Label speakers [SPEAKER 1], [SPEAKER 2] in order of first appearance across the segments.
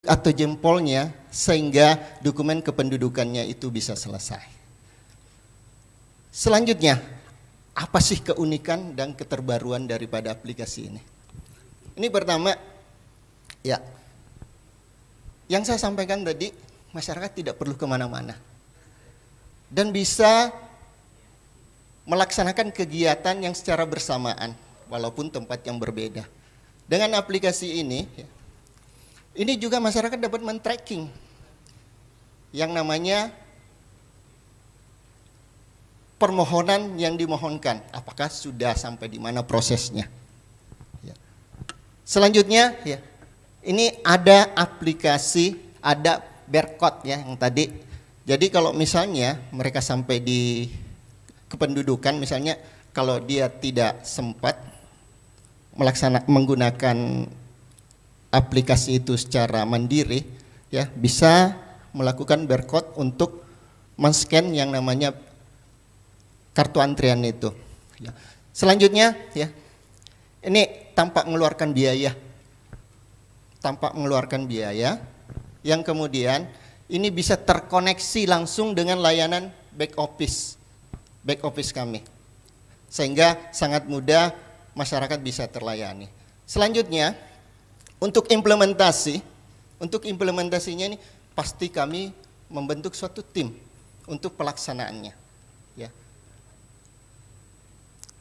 [SPEAKER 1] atau jempolnya sehingga dokumen kependudukannya itu bisa selesai. Selanjutnya, apa sih keunikan dan keterbaruan daripada aplikasi ini? Ini pertama, ya, yang saya sampaikan tadi, masyarakat tidak perlu kemana-mana dan bisa melaksanakan kegiatan yang secara bersamaan walaupun tempat yang berbeda. Dengan aplikasi ini juga masyarakat dapat men-tracking yang namanya permohonan yang dimohonkan, apakah sudah sampai di mana prosesnya. Selanjutnya, ini ada aplikasi, ada barcode yang tadi. Jadi kalau misalnya mereka sampai di kependudukan, misalnya kalau dia tidak sempat menggunakan aplikasi itu secara mandiri, bisa melakukan barcode untuk men-scan yang namanya kartu antrian itu. Selanjutnya, ini tanpa mengeluarkan biaya, yang kemudian ini bisa terkoneksi langsung dengan layanan back office kami, sehingga sangat mudah masyarakat bisa terlayani. Selanjutnya, untuk implementasinya ini pasti kami membentuk suatu tim untuk pelaksanaannya.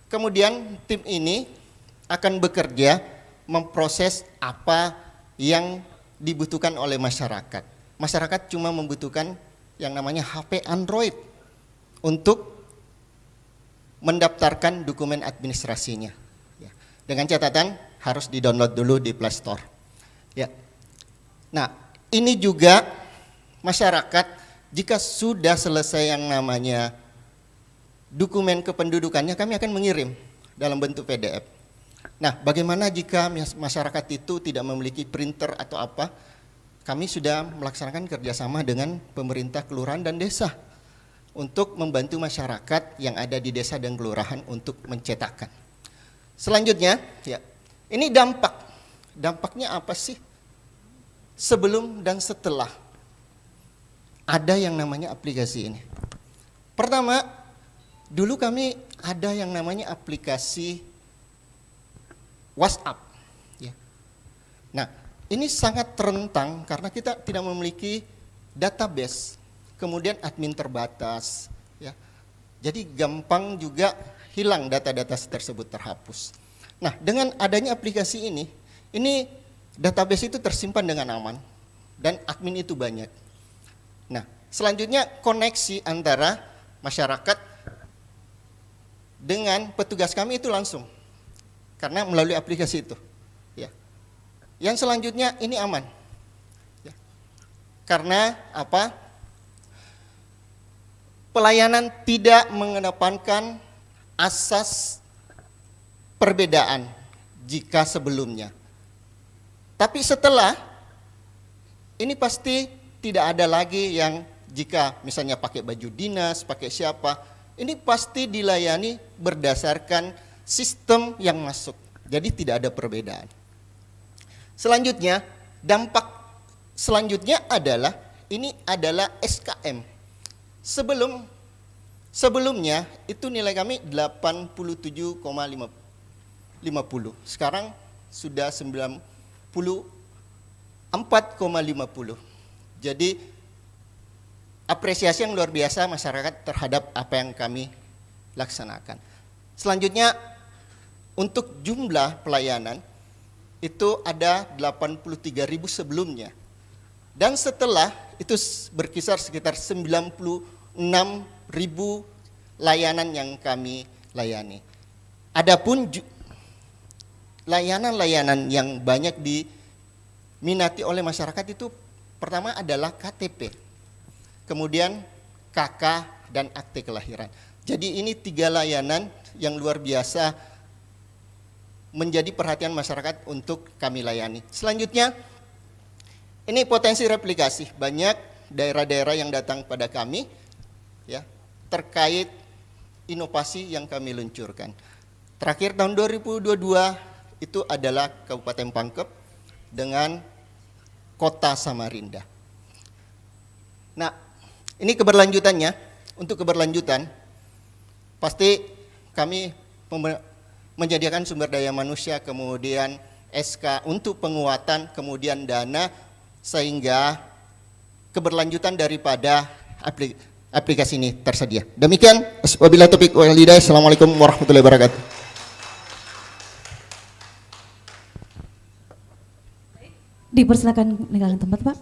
[SPEAKER 1] Kemudian tim ini akan bekerja memproses apa yang dibutuhkan oleh masyarakat. Masyarakat cuma membutuhkan yang namanya HP Android untuk mendaftarkan dokumen administrasinya. Dengan catatan harus di-download dulu di Play Store. Nah, ini juga masyarakat jika sudah selesai yang namanya dokumen kependudukannya, kami akan mengirim dalam bentuk PDF. Nah, bagaimana jika masyarakat itu tidak memiliki printer atau apa? Kami sudah melaksanakan kerjasama dengan pemerintah kelurahan dan desa untuk membantu masyarakat yang ada di desa dan kelurahan untuk mencetakkan. Selanjutnya, ini dampaknya apa sih? Sebelum dan setelah ada yang namanya aplikasi ini. Pertama, dulu kami ada yang namanya aplikasi WhatsApp. Nah, ini sangat rentan karena kita tidak memiliki database, kemudian admin terbatas, jadi gampang juga hilang data-data tersebut terhapus. Nah, dengan adanya aplikasi ini database itu tersimpan dengan aman dan admin itu banyak. Nah, selanjutnya koneksi antara masyarakat dengan petugas kami itu langsung karena melalui aplikasi itu. Yang selanjutnya ini aman. Karena apa? Pelayanan tidak mengedepankan asas perbedaan jika sebelumnya. Tapi setelah ini pasti tidak ada lagi yang jika misalnya pakai baju dinas, pakai siapa, ini pasti dilayani berdasarkan sistem yang masuk. Jadi tidak ada perbedaan. Selanjutnya, dampak selanjutnya adalah ini adalah SKM. Sebelumnya itu nilai kami 87,50. Sekarang sudah 94,50. Jadi apresiasi yang luar biasa masyarakat terhadap apa yang kami laksanakan. Selanjutnya untuk jumlah pelayanan itu ada 83.000 sebelumnya. Dan setelah itu berkisar sekitar 96.000 layanan yang kami layani. Adapun layanan-layanan yang banyak diminati oleh masyarakat itu pertama adalah KTP, kemudian KK dan akte kelahiran. Jadi ini 3 layanan yang luar biasa menjadi perhatian masyarakat untuk kami layani. Selanjutnya, ini potensi replikasi. Banyak daerah-daerah yang datang pada kami terkait inovasi yang kami luncurkan. Terakhir tahun 2022 itu adalah Kabupaten Pangkep dengan Kota Samarinda. Nah, ini keberlanjutannya. Untuk keberlanjutan, pasti kami menyediakan sumber daya manusia, kemudian SK untuk penguatan, kemudian dana, sehingga keberlanjutan daripada aplikasi ini tersedia. Demikian, wabillahi taufiq wal hidayah. Assalamualaikum warahmatullahi wabarakatuh.
[SPEAKER 2] Dipersilakan meninggalkan tempat, Pak.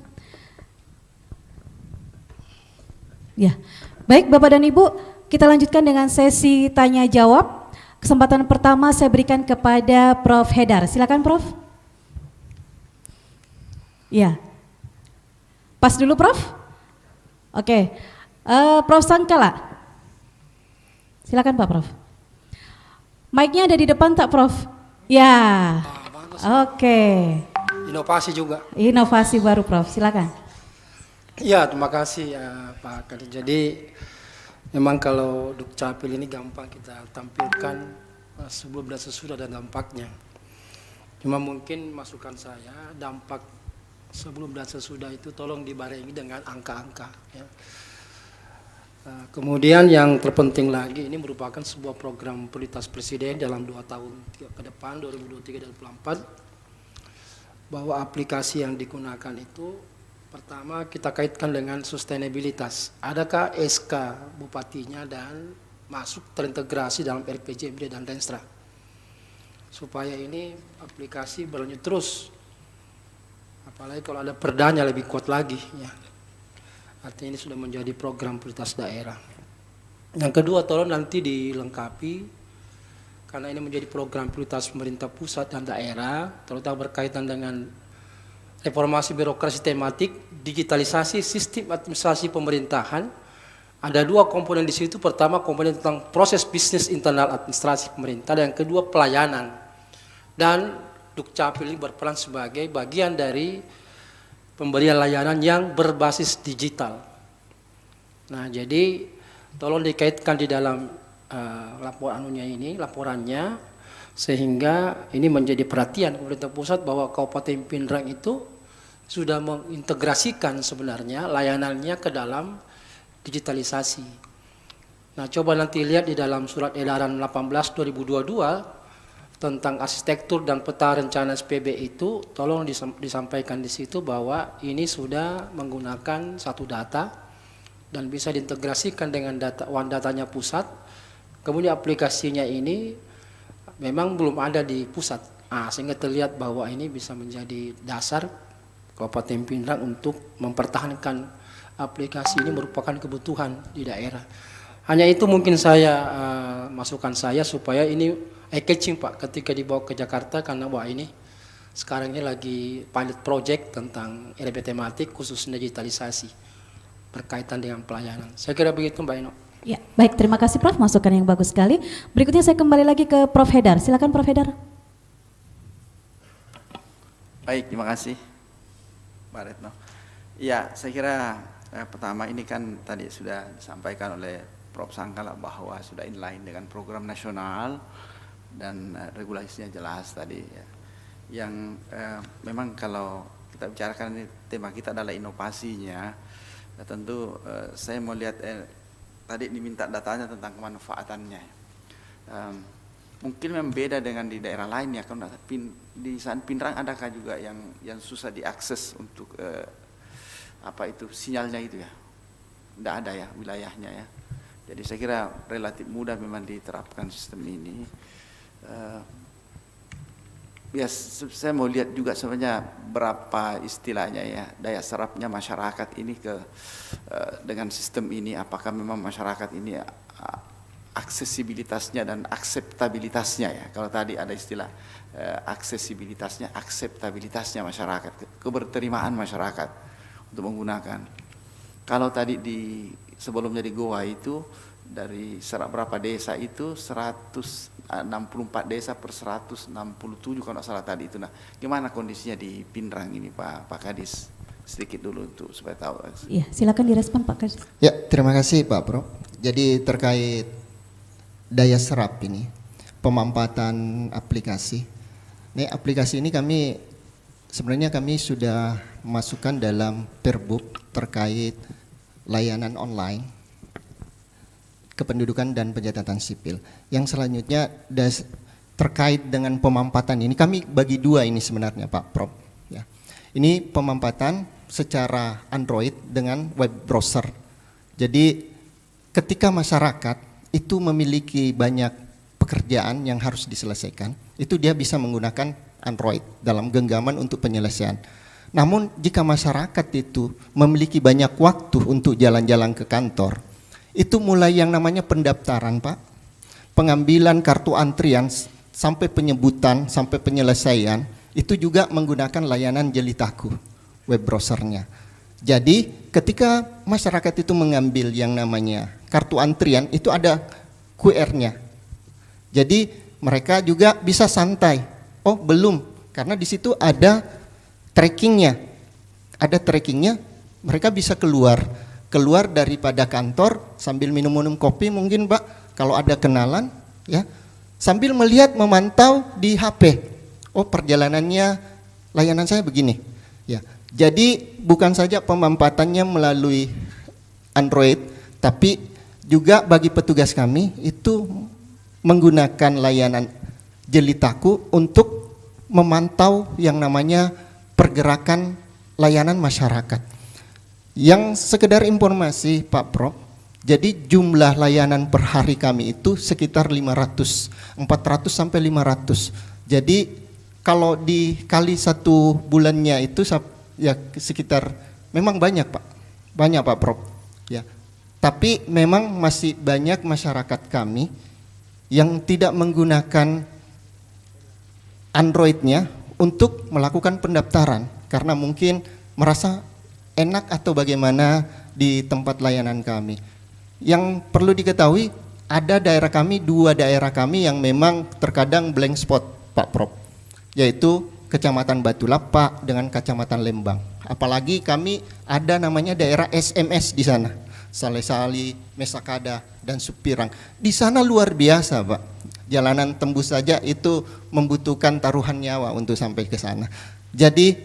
[SPEAKER 2] Ya, baik Bapak dan Ibu, kita lanjutkan dengan sesi tanya jawab. Kesempatan pertama saya berikan kepada Prof. Haidar. Silakan Prof. Ya, pas dulu Prof. Oke, Prof. Sangkala. Silakan Pak Prof. Mic-nya ada di depan tak Prof? Ya, oke.
[SPEAKER 3] Inovasi juga.
[SPEAKER 2] Inovasi baru Prof, silakan.
[SPEAKER 3] Ya, terima kasih ya Pak Kadis. Jadi memang kalau Dukcapil ini gampang kita tampilkan sebelum dan sesudah dan dampaknya. Cuma mungkin masukan saya, dampak sebelum dan sesudah itu tolong dibarengi dengan angka-angka. Ya. Kemudian yang terpenting lagi, ini merupakan sebuah program prioritas Presiden dalam 2 tahun ke depan, 2023-2024, bahwa aplikasi yang digunakan itu pertama kita kaitkan dengan sustainabilitas. Adakah SK bupatinya dan masuk terintegrasi dalam RPJMD dan Denstra? Supaya ini aplikasi berlanjut terus. Apalagi kalau ada perdanya lebih kuat lagi. Ya. Artinya ini sudah menjadi program prioritas daerah. Yang kedua, tolong nanti dilengkapi, karena ini menjadi program prioritas pemerintah pusat dan daerah, terutama berkaitan dengan reformasi birokrasi tematik, digitalisasi sistem administrasi pemerintahan. Ada 2 komponen di situ. Pertama, komponen tentang proses bisnis internal administrasi pemerintah, dan yang kedua pelayanan. Dan Dukcapil ini berperan sebagai bagian dari pemberian layanan yang berbasis digital. Nah, jadi tolong dikaitkan di dalam laporannya, sehingga ini menjadi perhatian pemerintah pusat bahwa Kabupaten Pindrang itu sudah mengintegrasikan sebenarnya layanannya ke dalam digitalisasi. Nah, coba nanti lihat di dalam surat edaran 18/2022 tentang arsitektur dan peta rencana SPB itu, tolong disampaikan di situ bahwa ini sudah menggunakan satu data dan bisa diintegrasikan dengan datanya pusat. Kemudian aplikasinya ini memang belum ada di pusat, sehingga terlihat bahwa ini bisa menjadi dasar Kabupaten Pindrang untuk mempertahankan aplikasi ini merupakan kebutuhan di daerah. Hanya itu mungkin saya masukan saya, supaya ini eye-catching Pak ketika dibawa ke Jakarta, karena wah ini sekarang ini lagi pilot project tentang RB tematik khusus digitalisasi berkaitan dengan pelayanan. Saya kira begitu Mbak Eno.
[SPEAKER 2] Ya, baik, terima kasih Prof, masukan yang bagus sekali. Berikutnya saya kembali lagi ke Prof. Haidar. Silakan Prof. Haidar.
[SPEAKER 4] Baik, terima kasih Mbak Retno. Ya, saya kira pertama ini kan tadi sudah disampaikan oleh Prof. Sangkala bahwa sudah inline dengan program nasional dan regulasinya jelas tadi. Ya. Yang memang kalau kita bicarakan ini, tema kita adalah inovasinya, ya tentu saya mau lihat tadi diminta datanya tentang kemanfaatannya. Mungkin memang beda dengan di daerah lain ya, karena di Pindrang adakah juga yang susah diakses untuk sinyalnya itu ya? Tidak ada ya wilayahnya ya. Jadi saya kira relatif mudah memang diterapkan sistem ini. Ya, saya mau lihat juga sebenarnya berapa istilahnya ya, daya serapnya masyarakat ini dengan sistem ini. Apakah memang masyarakat ini aksesibilitasnya dan akseptabilitasnya ya. Kalau tadi ada istilah aksesibilitasnya, akseptabilitasnya masyarakat, keberterimaan masyarakat untuk menggunakan. Kalau tadi sebelumnya di Goa itu dari berapa desa itu 164 desa per 167 kalau nggak salah tadi itu. Nah, gimana kondisinya di Pindrang ini Pak Kadis? Sedikit dulu untuk supaya tahu.
[SPEAKER 2] Iya, silakan direspon Pak Kadis.
[SPEAKER 1] Ya, terima kasih Pak Prof. Jadi terkait daya serap ini, pemanfaatan aplikasi. Ini aplikasi ini kami sebenarnya kami sudah masukkan dalam Perbub terkait layanan online kependudukan dan pencatatan sipil. Yang selanjutnya terkait dengan pemampatan ini, kami bagi dua ini sebenarnya Pak Prof. Ya. Ini pemampatan secara Android dengan web browser. Jadi ketika masyarakat itu memiliki banyak pekerjaan yang harus diselesaikan, itu dia bisa menggunakan Android dalam genggaman untuk penyelesaian. Namun jika masyarakat itu memiliki banyak waktu untuk jalan-jalan ke kantor, itu mulai yang namanya pendaftaran Pak, pengambilan kartu antrian sampai penyebutan, sampai penyelesaian, itu juga menggunakan layanan Jelitaku, web browsernya. Jadi ketika masyarakat itu mengambil yang namanya kartu antrian, itu ada QR-nya. Jadi mereka juga bisa santai. Oh belum, karena di situ ada trackingnya. Ada trackingnya, mereka bisa keluar daripada kantor sambil minum-minum kopi mungkin Pak, kalau ada kenalan ya, sambil melihat memantau di HP. Oh perjalanannya, layanan saya begini. Ya, jadi bukan saja pemampatannya melalui Android, tapi juga bagi petugas kami itu menggunakan layanan Jelitaku untuk memantau yang namanya pergerakan layanan masyarakat. Yang sekedar informasi Pak Prof, jadi jumlah layanan per hari kami itu sekitar 400 sampai 500. Jadi kalau dikali satu bulannya itu ya sekitar, memang banyak Pak Prof. Ya. Tapi memang masih banyak masyarakat kami yang tidak menggunakan Android-nya untuk melakukan pendaftaran karena mungkin merasa enak atau bagaimana di tempat layanan kami. Yang perlu diketahui, ada dua daerah kami yang memang terkadang blank spot Pak Prof, yaitu Kecamatan Batu Lapak dengan Kecamatan Lembang. Apalagi kami ada namanya daerah SMS di sana, Saleh-Sali, Mesakada, dan Supirang. Di sana luar biasa Pak, jalanan tembus saja itu membutuhkan taruhan nyawa untuk sampai ke sana. Jadi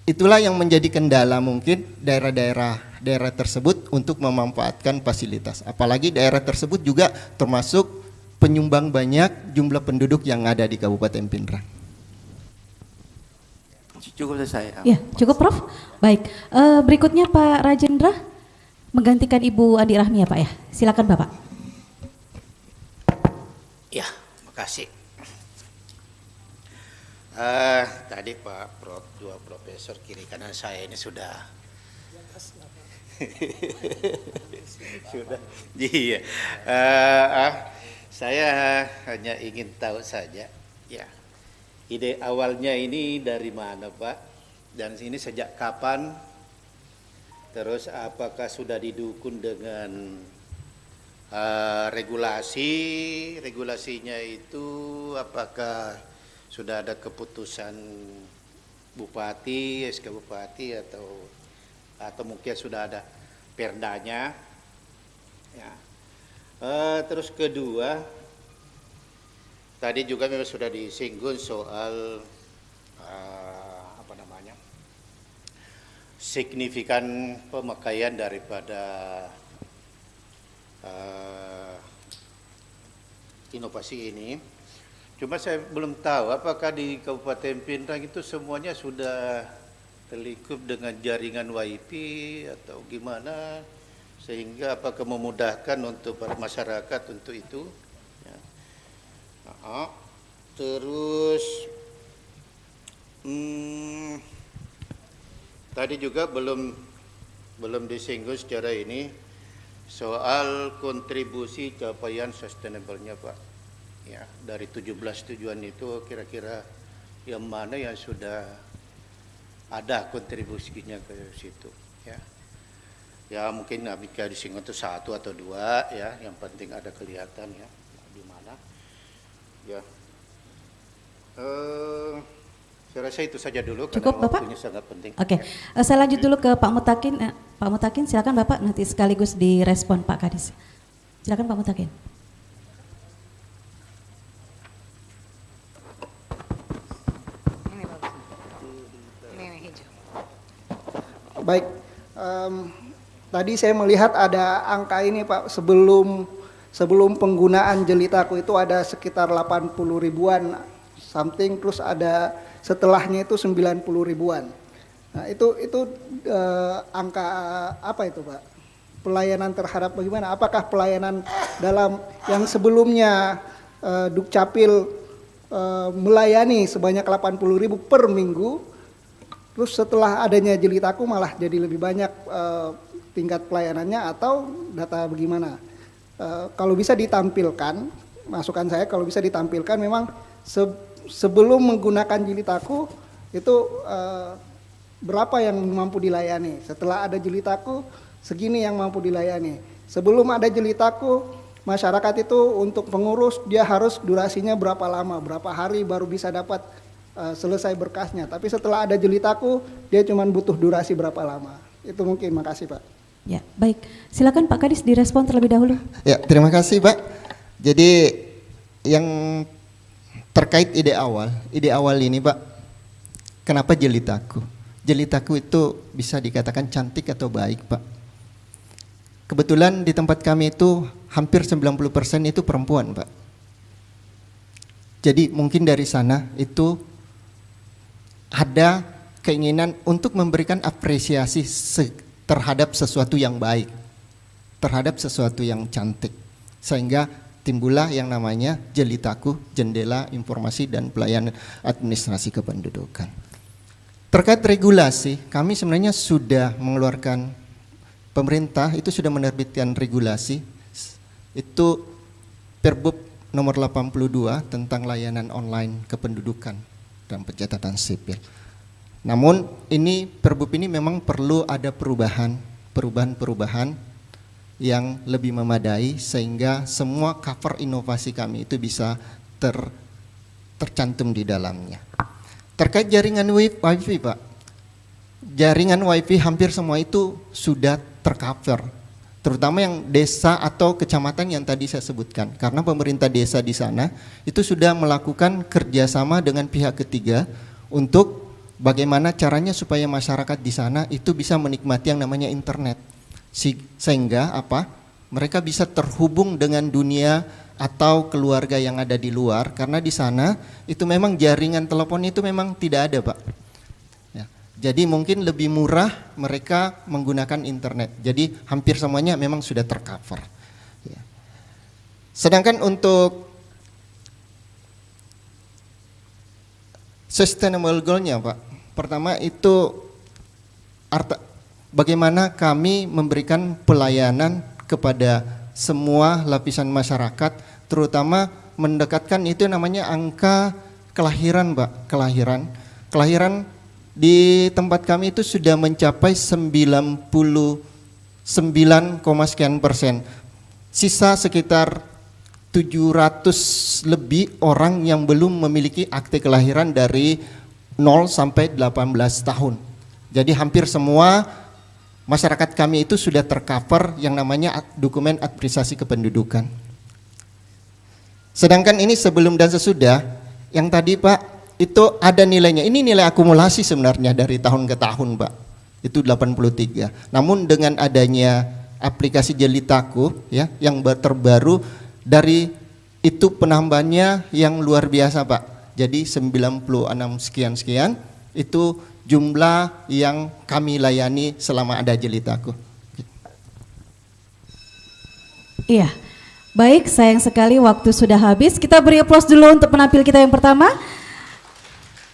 [SPEAKER 1] itulah yang menjadi kendala mungkin daerah tersebut untuk memanfaatkan fasilitas. Apalagi daerah tersebut juga termasuk penyumbang banyak jumlah penduduk yang ada di Kabupaten Pindrang.
[SPEAKER 4] Cukup selesai.
[SPEAKER 2] Ya, cukup Prof. Baik, berikutnya Pak Rajendra menggantikan Ibu Andi Rahmi ya Pak ya. Silakan Bapak.
[SPEAKER 5] Ya, makasih. Tadi Pak Prof, dua profesor kiri kanan saya ini sudah sudah. Iya. Saya hanya ingin tahu saja, ya, ide awalnya ini dari mana Pak? Dan ini sejak kapan? Terus apakah sudah didukung dengan regulasinya itu, apakah sudah ada keputusan bupati, SK bupati atau mungkin sudah ada perdanya. Ya. Terus kedua, tadi juga memang sudah disinggung soal signifikan pemakaian daripada inovasi ini. Cuma saya belum tahu apakah di Kabupaten Pindrang itu semuanya sudah terlingkup dengan jaringan WiFi atau gimana, sehingga apakah memudahkan untuk para masyarakat untuk itu. Ya. Terus tadi juga belum disinggung secara ini soal kontribusi capaian sustainable-nya Pak. Ya, dari 17 tujuan itu kira-kira yang mana yang sudah ada kontribusinya ke situ, ya. Ya mungkin bisa disinggung itu satu atau dua, ya, yang penting ada kelihatan ya di mana. Ya. Saya rasa itu saja dulu.
[SPEAKER 2] Cukup
[SPEAKER 5] karena
[SPEAKER 2] Bapak?
[SPEAKER 5] Waktunya sangat penting.
[SPEAKER 2] Oke, saya lanjut dulu ke Pak Mutakin. Pak Mutakin silakan Bapak, nanti sekaligus direspon Pak Kadis. Silakan Pak Mutakin.
[SPEAKER 6] Baik, tadi saya melihat ada angka ini Pak, sebelum penggunaan Jelitaku itu ada sekitar 80 ribuan something, terus ada setelahnya itu 90 ribuan. Nah itu angka apa itu Pak? Pelayanan terhadap bagaimana? Apakah pelayanan dalam yang sebelumnya Dukcapil melayani sebanyak 80 ribu per minggu, terus setelah adanya Jelitaku malah jadi lebih banyak tingkat pelayanannya, atau data bagaimana? Kalau bisa ditampilkan, masukan saya kalau bisa ditampilkan memang sebelum menggunakan Jelitaku itu berapa yang mampu dilayani, setelah ada Jelitaku segini yang mampu dilayani. Sebelum ada Jelitaku, masyarakat itu untuk pengurus dia harus durasinya berapa lama, berapa hari baru bisa dapat selesai berkasnya. Tapi setelah ada Jelitaku, dia cuma butuh durasi berapa lama. Itu mungkin, makasih Pak.
[SPEAKER 2] Ya, baik. Silakan Pak Kadis direspon terlebih dahulu.
[SPEAKER 1] Ya, terima kasih Pak. Jadi yang terkait ide awal ini Pak, kenapa Jelitaku? Jelitaku itu bisa dikatakan cantik atau baik Pak. Kebetulan di tempat kami itu hampir 90% itu perempuan Pak. Jadi mungkin dari sana itu ada keinginan untuk memberikan apresiasi terhadap sesuatu yang baik, terhadap sesuatu yang cantik. Sehingga timbullah yang namanya Jelitaku, Jendela Informasi dan Pelayanan Administrasi Kependudukan. Terkait regulasi, kami sebenarnya sudah mengeluarkan, pemerintah itu sudah menerbitkan regulasi, itu Perbub nomor 82 tentang layanan online kependudukan dan pencatatan sipil. Namun ini Perbub ini memang perlu ada perubahan yang lebih memadai sehingga semua cover inovasi kami itu bisa tercantum di dalamnya. Terkait jaringan wifi Pak, jaringan wifi hampir semua itu sudah tercover, terutama yang desa atau kecamatan yang tadi saya sebutkan, karena pemerintah desa di sana itu sudah melakukan kerjasama dengan pihak ketiga untuk bagaimana caranya supaya masyarakat di sana itu bisa menikmati yang namanya internet, sehingga apa? Mereka bisa terhubung dengan dunia atau keluarga yang ada di luar, karena di sana itu memang jaringan telepon itu memang tidak ada Pak. Ya, jadi mungkin lebih murah mereka menggunakan internet. Jadi hampir semuanya memang sudah tercover. Ya. Sedangkan untuk sustainable goal-nya Pak, pertama itu bagaimana kami memberikan pelayanan kepada semua lapisan masyarakat, terutama mendekatkan itu namanya angka kelahiran Pak, kelahiran di tempat kami itu sudah mencapai 99, sekian persen. Sisa sekitar 700 lebih orang yang belum memiliki akte kelahiran dari 0 sampai 18 tahun. Jadi hampir semua masyarakat kami itu sudah tercover yang namanya dokumen administrasi kependudukan. Sedangkan ini sebelum dan sesudah, yang tadi Pak, itu ada nilainya. Ini nilai akumulasi sebenarnya dari tahun ke tahun Pak, itu 83. Namun dengan adanya aplikasi Jelitaku ya, yang terbaru, dari itu penambahannya yang luar biasa Pak. Jadi 96 sekian itu jumlah yang kami layani selama ada Jelitaku.
[SPEAKER 2] Iya, baik, sayang sekali waktu sudah habis. Kita beri aplaus dulu untuk penampil kita yang pertama.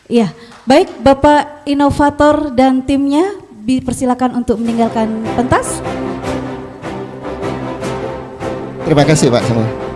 [SPEAKER 2] Iya, baik Bapak inovator dan timnya dipersilakan untuk meninggalkan pentas.
[SPEAKER 1] Terima kasih Pak semua.